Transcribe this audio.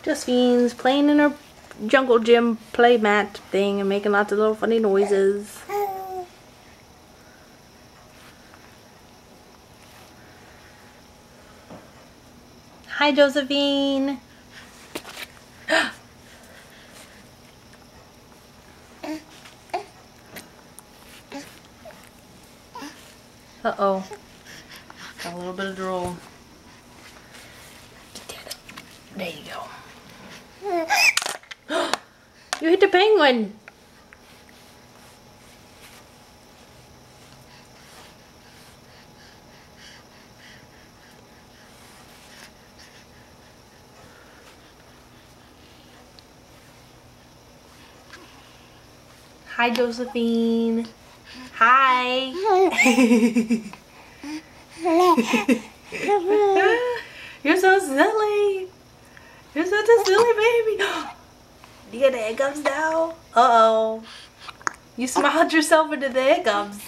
Josephine's playing in her jungle gym play mat thing and making lots of little funny noises. Hi, Josephine. Uh-oh. Got a little bit of drool. There you go. You hit the penguin. Hi, Josephine. Hi. You're so silly. You're such a silly baby. You got the hiccups now? Uh-oh. You smiled yourself into the hiccups.